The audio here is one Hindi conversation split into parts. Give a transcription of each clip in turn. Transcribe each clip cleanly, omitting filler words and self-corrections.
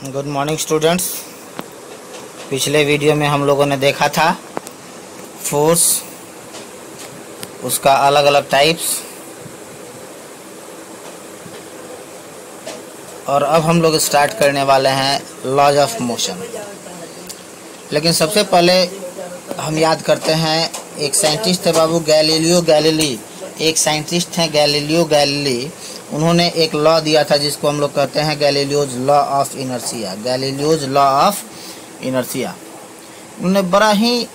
Good morning students. पिछले वीडियो में हम लोगों ने देखा था फोर्स, उसका अलग अलग टाइप्स, और अब हम लोग स्टार्ट करने वाले हैं लॉज ऑफ मोशन। लेकिन सबसे पहले हम याद करते हैं, एक साइंटिस्ट थे बाबू गैलीलियो गैलीली। एक साइंटिस्ट हैं गैलीलियो गैलीली। उन्होंने एक लॉ दिया था जिसको हम लोग कहते हैं Galileo's law of inertia. Galileo's law of inertia. उन्होंने बड़ा ही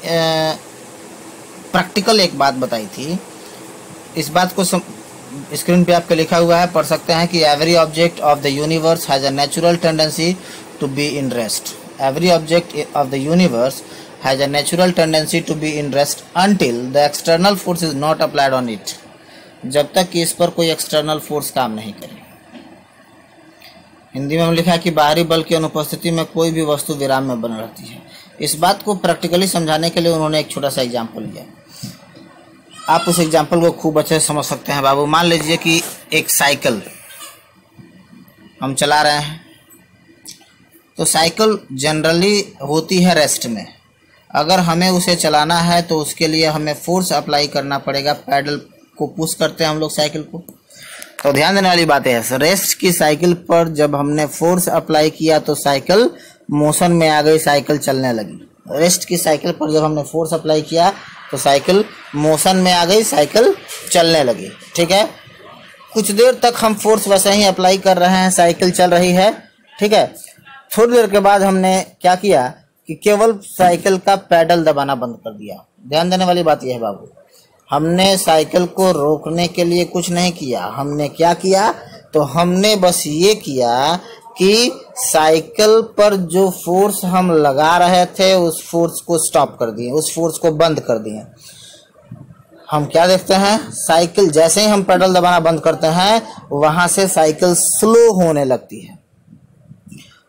प्रैक्टिकल एक बात बताई थी। इस बात को स्क्रीन पे आपके लिखा हुआ है, पढ़ सकते हैं कि every object of the universe has a natural tendency to be in rest. Every object of the universe has a natural tendency to be in rest until the external force is not applied on it. जब तक कि इस पर कोई एक्सटर्नल फोर्स काम नहीं करे। हिंदी में हम लिखा है कि बाहरी बल की अनुपस्थिति में कोई भी वस्तु विराम में बनी रहती है। इस बात को प्रैक्टिकली समझाने के लिए उन्होंने एक छोटा सा एग्जाम्पल लिया। आप उस एग्जाम्पल को खूब अच्छे से समझ सकते हैं बाबू। मान लीजिए कि एक साइकिल हम चला रहे हैं, तो साइकिल जनरली होती है रेस्ट में। अगर हमें उसे चलाना है तो उसके लिए हमें फोर्स अप्लाई करना पड़ेगा। पैडल को पुश करते हैं हम लोग साइकिल को। तो ध्यान देने वाली बात है, रेस्ट की साइकिल पर जब हमने फोर्स अप्लाई किया तो साइकिल मोशन में आ गई, साइकिल चलने लगी। रेस्ट की साइकिल पर जब हमने फोर्स अप्लाई किया तो साइकिल मोशन में आ गई, साइकिल चलने लगी। ठीक है, कुछ देर तक हम फोर्स वैसे ही अप्लाई कर रहे हैं, साइकिल चल रही है। ठीक है, थोड़ी देर के बाद हमने क्या किया कि केवल साइकिल का पैडल दबाना बंद कर दिया। ध्यान देने वाली बात यह है बाबू, हमने साइकिल को रोकने के लिए कुछ नहीं किया। हमने क्या किया, तो हमने बस ये किया कि साइकिल पर जो फोर्स हम लगा रहे थे उस फोर्स को स्टॉप कर दिए, उस फोर्स को बंद कर दिए। हम क्या देखते हैं, साइकिल जैसे ही हम पेडल दबाना बंद करते हैं वहां से साइकिल स्लो होने लगती है।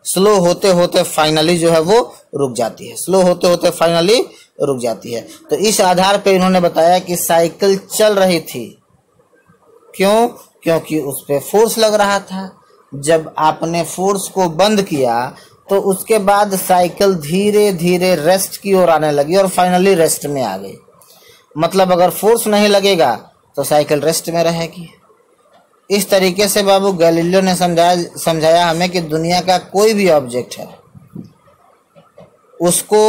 स्लो होते होते फाइनली जो है वो रुक जाती है। स्लो होते होते फाइनली रुक जाती है। तो इस आधार पे इन्होंने बताया कि साइकिल चल रही थी। क्यों? क्योंकि उस पे फोर्स लग रहा था। जब आपने फोर्स को बंद किया तो उसके बाद साइकिल धीरे धीरे रेस्ट की ओर आने लगी और फाइनली रेस्ट में आ गई। मतलब अगर फोर्स नहीं लगेगा तो साइकिल रेस्ट में रहेगी। इस तरीके से बाबू गैलीलियो ने समझाया हमें कि दुनिया का कोई भी ऑब्जेक्ट है, उसको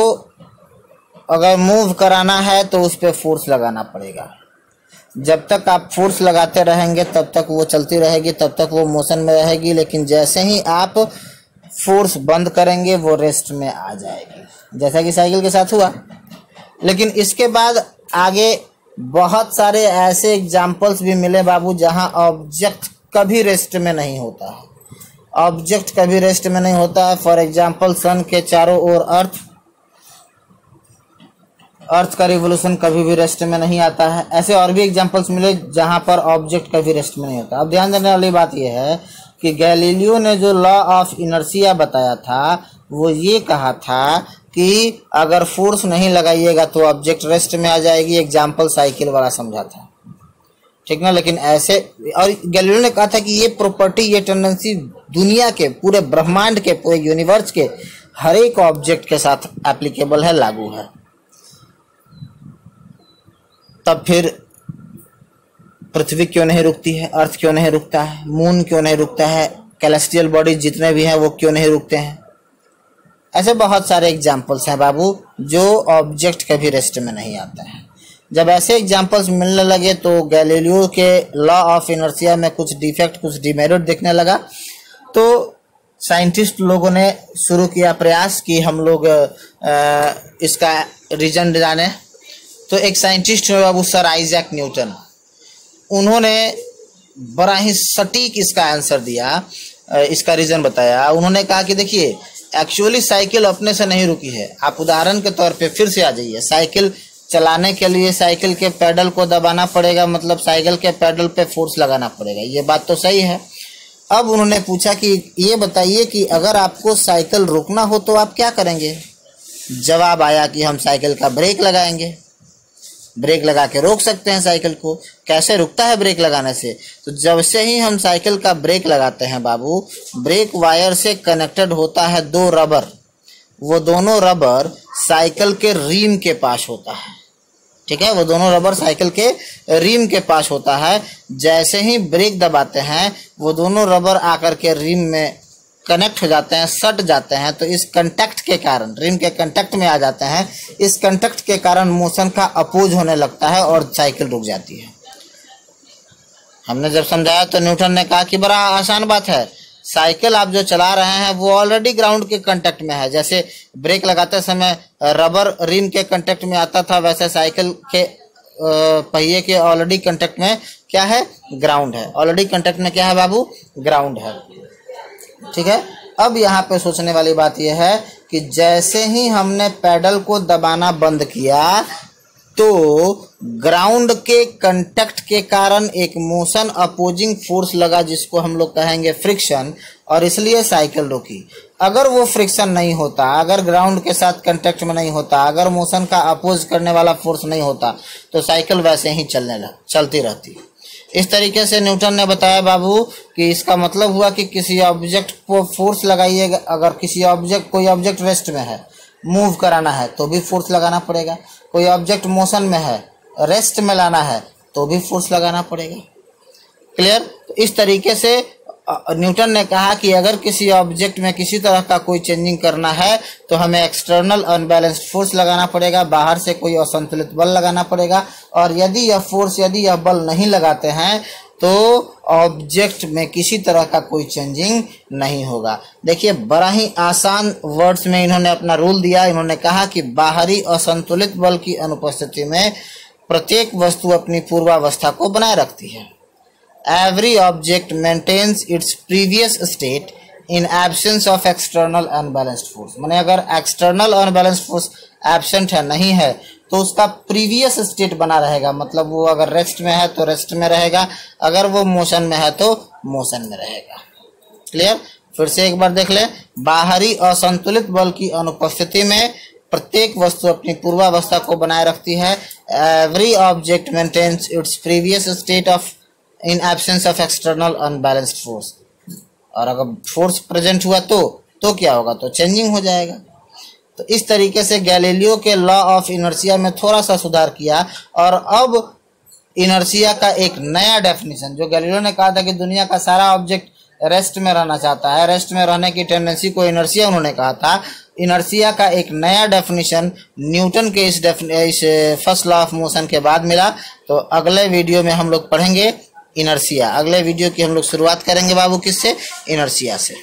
अगर मूव कराना है तो उस पर फोर्स लगाना पड़ेगा। जब तक आप फोर्स लगाते रहेंगे तब तक वो चलती रहेगी, तब तक वो मोशन में रहेगी। लेकिन जैसे ही आप फोर्स बंद करेंगे वो रेस्ट में आ जाएगी, जैसा कि साइकिल के साथ हुआ। लेकिन इसके बाद आगे बहुत सारे ऐसे एग्जाम्पल्स भी मिले बाबू जहां ऑब्जेक्ट कभी रेस्ट में नहीं होता है। ऑब्जेक्ट कभी रेस्ट में नहीं होता है। फॉर एग्जाम्पल सन के चारों ओर अर्थ का रिवोल्यूशन कभी भी रेस्ट में नहीं आता है। ऐसे और भी एग्जांपल्स मिले जहां पर ऑब्जेक्ट कभी रेस्ट में नहीं होता। अब ध्यान देने वाली बात यह है कि गैलीलियो ने जो लॉ ऑफ इनर्शिया बताया था वो ये कहा था कि अगर फोर्स नहीं लगाइएगा तो ऑब्जेक्ट रेस्ट में आ जाएगी। एग्जाम्पल साइकिल वाला समझा था, ठीक ना। लेकिन ऐसे, और गैलीलियो ने कहा था कि ये प्रॉपर्टी, ये टेंडेंसी दुनिया के पूरे ब्रह्मांड के, पूरे यूनिवर्स के हर एक ऑब्जेक्ट के साथ एप्लीकेबल है, लागू है। तब फिर पृथ्वी क्यों नहीं रुकती है, अर्थ क्यों नहीं रुकता है, मून क्यों नहीं रुकता है, कैलेस्टियल बॉडी जितने भी हैं वो क्यों नहीं रुकते हैं। ऐसे बहुत सारे एग्जाम्पल्स हैं बाबू जो ऑब्जेक्ट कभी रेस्ट में नहीं आता है। जब ऐसे एग्जाम्पल्स मिलने लगे तो गैलीलियो के लॉ ऑफ इनर्शिया में कुछ डिफेक्ट, कुछ डिमेरिट दिखने लगा। तो साइंटिस्ट लोगों ने शुरू किया प्रयास कि हम लोग इसका रीजन जाने। तो एक साइंटिस्ट है बाबू सर आइजैक न्यूटन, उन्होंने बड़ा ही सटीक इसका आंसर दिया, इसका रीजन बताया। उन्होंने कहा कि देखिए, एक्चुअली साइकिल अपने से नहीं रुकी है। आप उदाहरण के तौर पे फिर से आ जाइए। साइकिल चलाने के लिए साइकिल के पैडल को दबाना पड़ेगा, मतलब साइकिल के पैडल पे फोर्स लगाना पड़ेगा। ये बात तो सही है। अब उन्होंने पूछा कि ये बताइए कि अगर आपको साइकिल रोकना हो तो आप क्या करेंगे। जवाब आया कि हम साइकिल का ब्रेक लगाएंगे। ब्रेक लगा के रोक सकते हैं साइकिल को। कैसे रुकता है ब्रेक लगाने से? तो जब से ही हम साइकिल का ब्रेक लगाते हैं बाबू, ब्रेक वायर से कनेक्टेड होता है 2 रबर। वो दोनों रबर साइकिल के रिम के पास होता है, ठीक है, वो दोनों रबर साइकिल के रिम के पास होता है। जैसे ही ब्रेक दबाते हैं वो दोनों रबर आकर के रिम में कनेक्ट हो जाते हैं, सट जाते हैं। तो इस कंटेक्ट के कारण, रिम के कंटेक्ट में आ जाते हैं, इस कंटेक्ट के कारण मोशन का अपोज होने लगता है और साइकिल रुक जाती है। हमने जब समझाया तो न्यूटन ने कहा कि बड़ा आसान बात है, साइकिल आप जो चला रहे हैं वो ऑलरेडी ग्राउंड के कांटेक्ट में है। जैसे ब्रेक लगाते समय रबर रिम के कांटेक्ट में आता था, वैसे साइकिल के पहिए के ऑलरेडी कांटेक्ट में क्या है? ग्राउंड है। ऑलरेडी कांटेक्ट में क्या है बाबू? ग्राउंड है, ठीक है। अब यहाँ पे सोचने वाली बात यह है कि जैसे ही हमने पैडल को दबाना बंद किया तो ग्राउंड के कांटेक्ट के कारण एक मोशन अपोजिंग फोर्स लगा, जिसको हम लोग कहेंगे फ्रिक्शन, और इसलिए साइकिल रुकी। अगर वो फ्रिक्शन नहीं होता, अगर ग्राउंड के साथ कांटेक्ट में नहीं होता, अगर मोशन का अपोज करने वाला फोर्स नहीं होता, तो साइकिल वैसे ही चलती रहती। इस तरीके से न्यूटन ने बताया बाबू कि इसका मतलब हुआ कि किसी ऑब्जेक्ट को फोर्स लगाइएगा। अगर कोई ऑब्जेक्ट रेस्ट में है, मूव कराना है तो भी फोर्स लगाना पड़ेगा। कोई ऑब्जेक्ट मोशन में है, रेस्ट में लाना है तो भी फोर्स लगाना पड़ेगा। क्लियर? तो इस तरीके से न्यूटन ने कहा कि अगर किसी ऑब्जेक्ट में किसी तरह का कोई चेंजिंग करना है तो हमें एक्सटर्नल अनबैलेंस्ड फोर्स लगाना पड़ेगा, बाहर से कोई असंतुलित बल लगाना पड़ेगा। और यदि यह बल नहीं लगाते हैं तो ऑब्जेक्ट में किसी तरह का कोई चेंजिंग नहीं होगा। देखिए, बड़ा ही आसान वर्ड्स में इन्होंने अपना रूल दिया। इन्होंने कहा कि बाहरी असंतुलित बल की अनुपस्थिति में प्रत्येक वस्तु अपनी पूर्वावस्था को बनाए रखती है। Every object maintains its previous state in absence of external unbalanced force। माने अगर एक्सटर्नल अनबैलेंस्ड फोर्स एब्सेंट है, नहीं है, तो उसका प्रीवियस स्टेट बना रहेगा। मतलब वो अगर रेस्ट में है तो रेस्ट में रहेगा, अगर वो मोशन में है तो मोशन में रहेगा। क्लियर? फिर से एक बार देख ले, बाहरी असंतुलित बल की अनुपस्थिति में प्रत्येक वस्तु अपनी पूर्वावस्था को बनाए रखती है। Every object maintains its previous state of in absence of external unbalanced force। और अगर फोर्स प्रेजेंट हुआ तो क्या होगा? तो चेंजिंग हो जाएगा। तो इस तरीके से गैलीलियो के लॉ ऑफ इनर्शिया में थोड़ा सा सुधार किया और अब इनर्शिया का एक नया डेफिनेशन, जो गैलीलियो ने कहा था कि दुनिया का सारा ऑब्जेक्ट रेस्ट में रहना चाहता है, रेस्ट में रहने की टेंडेंसी को इनर्शिया उन्होंने कहा था। इनर्शिया का एक नया डेफिनेशन न्यूटन के इस फर्स्ट लॉ ऑफ मोशन के बाद मिला। तो अगले वीडियो में हम लोग पढ़ेंगे इनर्शिया। अगले वीडियो की हम लोग शुरुआत करेंगे बाबू किससे? इनर्शिया से।